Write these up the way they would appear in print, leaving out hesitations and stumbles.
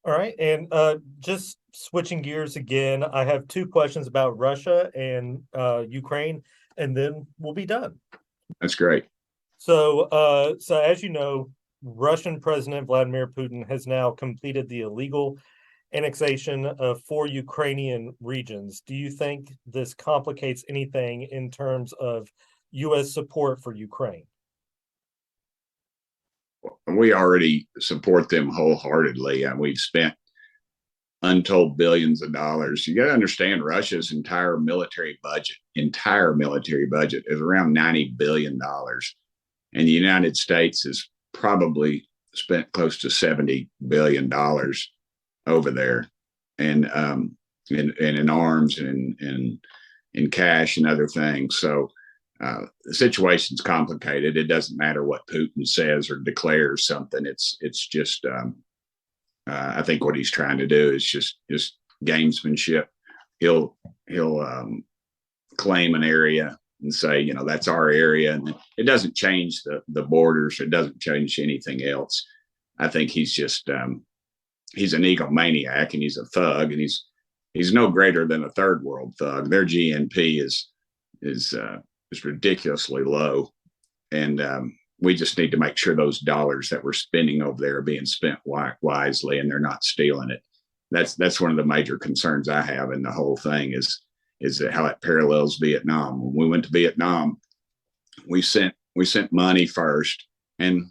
All right, and just switching gears again, I have two questions about Russia and Ukraine, and then we'll be done. That's great. So as you know, Russian President Vladimir Putin has now completed the illegal annexation of four Ukrainian regions. Do you think this complicates anything in terms of U.S. support for Ukraine? We already support them wholeheartedly, and we've spent untold billions of dollars. You got to understand Russia's entire military budget is around $90 billion, and the United States has probably spent close to $70 billion over there, and in arms and in cash and other things. So the situation's complicated. It doesn't matter what Putin says or declares something. It's just I think what he's trying to do is just gamesmanship. He'll claim an area and say, that's our area, and it doesn't change the borders. It doesn't change anything else. I think he's an egomaniac, and he's a thug, and he's no greater than a third world thug. Their GNP is ridiculously low, and we just need to make sure those dollars that we're spending over there are being spent wisely, and they're not stealing it. That's one of the major concerns I have in the whole thing is that how it parallels Vietnam. When we went to Vietnam, we sent money first, and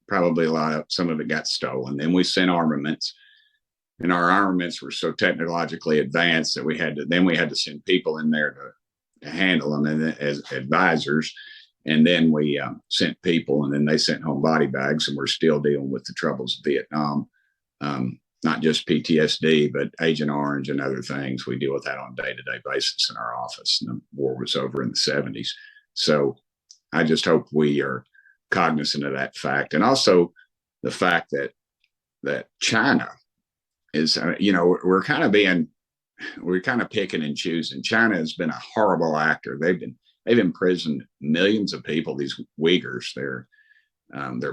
probably some of it got stolen. Then we sent armaments, and our armaments were so technologically advanced that we had to send people in there to handle them and as advisors. And then we sent people, and then they sent home body bags, and we're still dealing with the troubles of Vietnam. Not just PTSD, but Agent Orange and other things. We deal with that on a day-to-day basis in our office. And the war was over in the 70s. So I just hope we are cognizant of that fact. And also the fact that China is, we're kind of picking and choosing. China has been a horrible actor. They've imprisoned millions of people. These Uyghurs, they're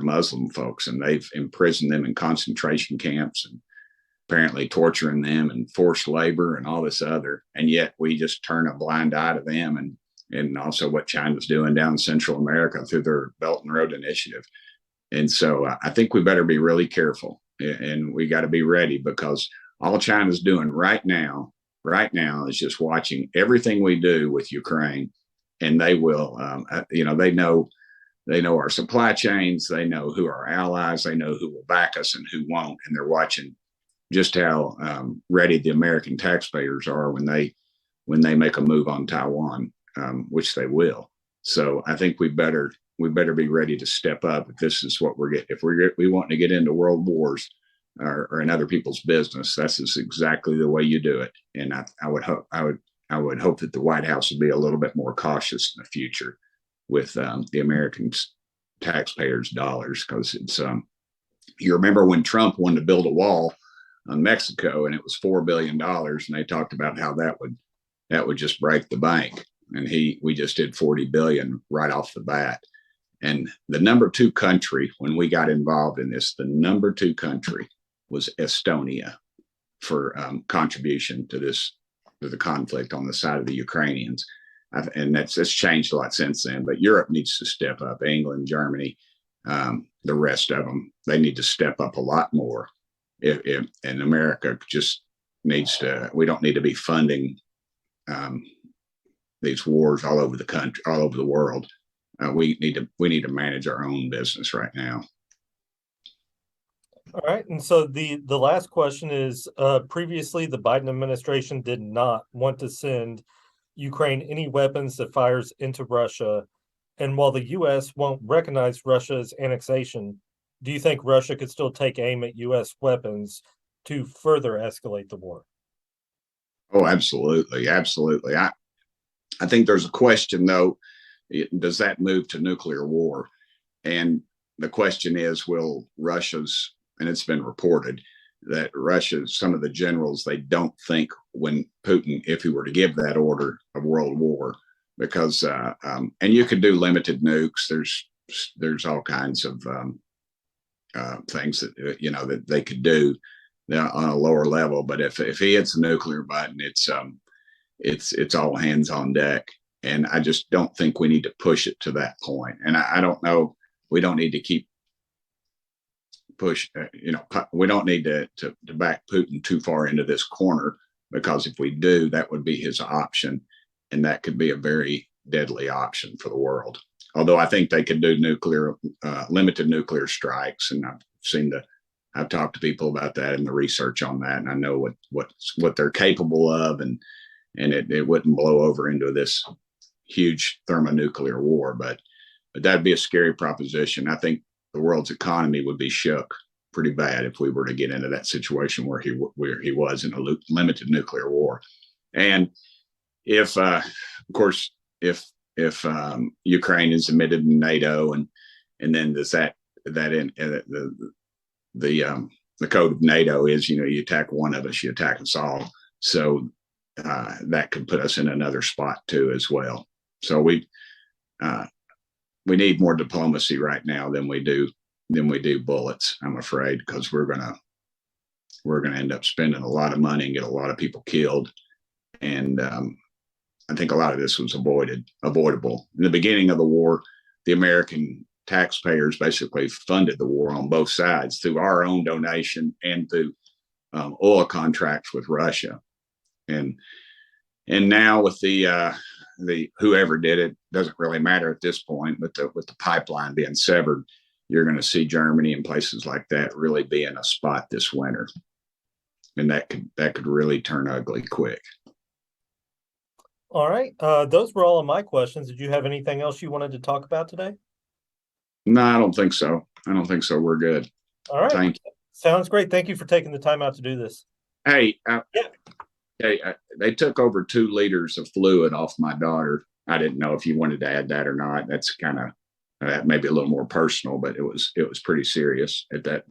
Muslim folks, and they've imprisoned them in concentration camps and apparently torturing them and forced labor and all this other. And yet we just turn a blind eye to them and also what China's doing down in Central America through their Belt and Road Initiative. And so I think we better be really careful, and we got to be ready, because all China's doing right now is just watching everything we do with Ukraine, and they will, they know our supply chains, they know who are our allies, they know who will back us and who won't, and they're watching just how ready the American taxpayers are when they make a move on Taiwan, which they will. So I think we better be ready to step up if this is what we're getting. If we want to get into world wars or in other people's business, that's exactly the way you do it. And I would hope that the White House would be a little bit more cautious in the future with the American taxpayers' dollars, because it's you remember when Trump wanted to build a wall on Mexico, and it was $4 billion, and they talked about how that would just break the bank, and we just did 40 billion right off the bat. And the number two country when we got involved in this, the number two country was Estonia for contribution to the conflict on the side of the Ukrainians. And it's changed a lot since then. But Europe needs to step up. England, Germany, the rest of them, they need to step up a lot more. And America just needs to. We don't need to be funding these wars all over the country, all over the world. We need to manage our own business right now. All right, and so the last question is: previously, the Biden administration did not want to send Ukraine any weapons that fires into Russia, and while the U.S. won't recognize Russia's annexation, do you think Russia could still take aim at U.S. weapons to further escalate the war? Oh, absolutely, absolutely. I think there's a question though: does that move to nuclear war? And the question is, will Russia's, and it's been reported that some of the generals, they don't think when Putin, if he were to give that order of world war, because, and you could do limited nukes. There's all kinds of things that, that they could do. on a lower level. But if he hits the nuclear button, it's all hands on deck. And I just don't think we need to push it to that point. And I don't know. We don't need to keep push. We don't need to back Putin too far into this corner, because if we do, that would be his option, and that could be a very deadly option for the world. Although I think they could do limited nuclear strikes, and I've talked to people about that and the research on that, and I know what they're capable of, and it wouldn't blow over into this huge thermonuclear war, but that'd be a scary proposition. I think the world's economy would be shook pretty bad if we were to get into that situation where he was in a limited nuclear war. And if, of course, if Ukraine is admitted to NATO, and then does that in the code of NATO is, you attack one of us, you attack us all. So that could put us in another spot too as well. So we need more diplomacy right now than we do bullets, I'm afraid, because we're gonna end up spending a lot of money and get a lot of people killed. And I think a lot of this was avoidable. In the beginning of the war, the American taxpayers basically funded the war on both sides through our own donation and through oil contracts with Russia. And now with the whoever did it, doesn't really matter at this point, but with the pipeline being severed, you're going to see Germany and places like that really be in a spot this winter, and that could really turn ugly quick. All right. Those were all of my questions. Did you have anything else you wanted to talk about today? No, I don't think so. We're good. All right. Thank you. Sounds great. Thank you for taking the time out to do this. Hey, they took over 2 liters of fluid off my daughter. I didn't know if you wanted to add that or not. That's kind of maybe a little more personal, but it was pretty serious at that